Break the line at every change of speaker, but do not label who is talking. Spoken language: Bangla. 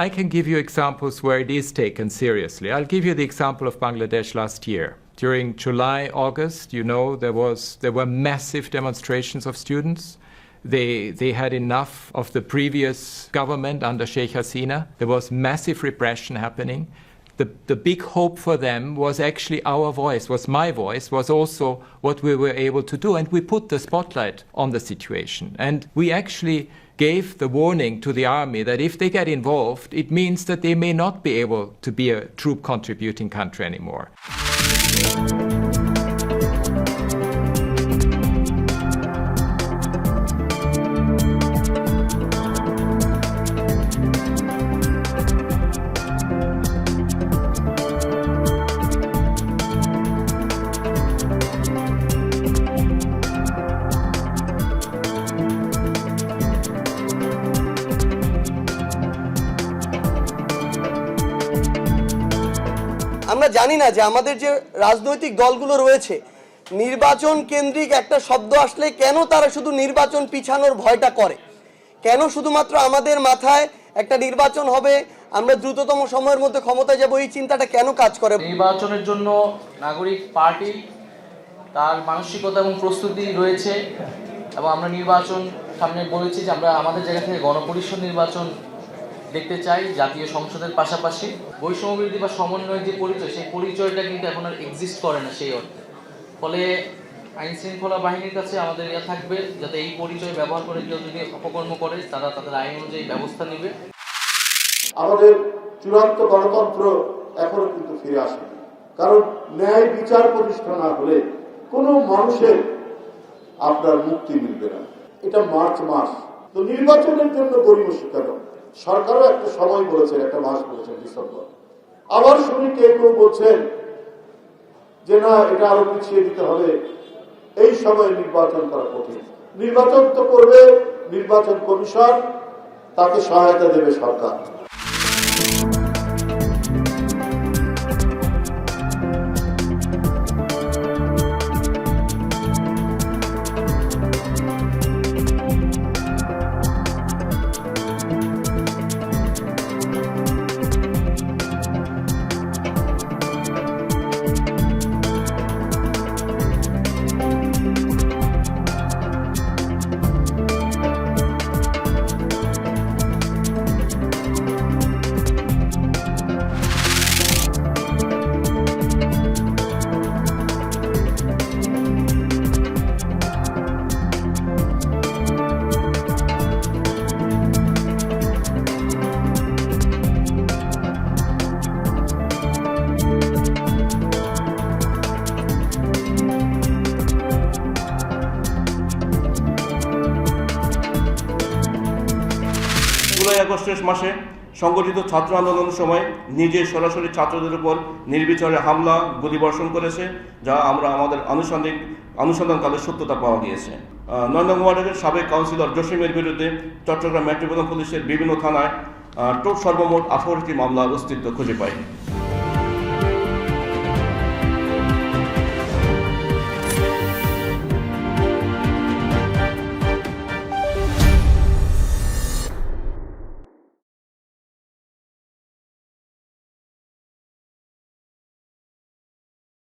I can give you examples where it is taken seriously. I'll give you the example of Bangladesh last year. During July, August, there were massive demonstrations of students. They had enough of the previous government under Sheikh Hasina. There was massive repression happening. The big hope for them was actually our voice, was my voice, was also what we were able to do. And we put the spotlight on the situation. And we actually gave the warning to the army that if they get involved, it means that they may not be able to be a troop contributing country anymore.
আমরা জানি না যে আমাদের যে রাজনৈতিক দলগুলো রয়েছে নির্বাচন কেন্দ্রিক একটা শব্দ আসলে কেন তারা শুধু নির্বাচন পিছানোর ভয়টা করে, কেন শুধুমাত্র আমাদের মাথায় একটা নির্বাচন হবে আমরা দ্রুততম সময়ের মধ্যে ক্ষমতায় যাব এই চিন্তাটা কেন কাজ করে?
নির্বাচনের জন্য নাগরিক পার্টি তার মানসিকতা এবং প্রস্তুতি রয়েছে এবং আমরা নির্বাচন সামনে বলেছি যে আমরা আমাদের জায়গা থেকে গণপরিষদ নির্বাচন দেখতে চাই জাতীয় সংসদের পাশাপাশি। বৈষম্যবিরোধী বা সমন্বয়ের যে পরিচয় সেই পরিচয়টা কিন্তু এখন আর এক্সিস্ট করে না সেই অর্থে। ফলে আইন শৃঙ্খলা বাহিনীর কাছে আমাদের ইয়া থাকবে যাতে এই পরিচয় ব্যবহার করে কেউ যদি অপকর্ম করে তারা তাদের আইন অনুযায়ী ব্যবস্থা নেবে।
আমাদের চূড়ান্ত গণতন্ত্র এখনো কিন্তু ফিরে আসেনি, কারণ ন্যায় বিচার প্রতিষ্ঠা না হলে কোনো মানুষের আপনার মুক্তি মিলবে না। এটা মার্চ মাস, তো নির্বাচনের জন্য পরিবেশিত সরকারও একটা সময় বলেছেন, একটা মাস বলেছেন ডিসেম্বর। আবার শুনি কেউ বলছেন যে না এটা আরো পিছিয়ে দিতে হবে, এই সময় নির্বাচন করা কঠিন। নির্বাচন তো করবে নির্বাচন কমিশন, তাকে সহায়তা দেবে সরকার।
জুলাই আগস্টের মাসে সংগঠিত ছাত্র আন্দোলনের সময় নিজে সরাসরি ছাত্রদের উপর নির্বিচারে হামলা গুলিবর্ষণ করেছে, যা আমরা আমাদের অনুসন্ধানকালে সত্যতা পাওয়া গিয়েছে। ৯ নং ওয়ার্ডের সাবেক কাউন্সিলর জসিমের বিরুদ্ধে চট্টগ্রাম মেট্রোপলিটন পুলিশের বিভিন্ন থানায় সর্বমোট 18টি মামলার অস্তিত্ব খুঁজে পায়।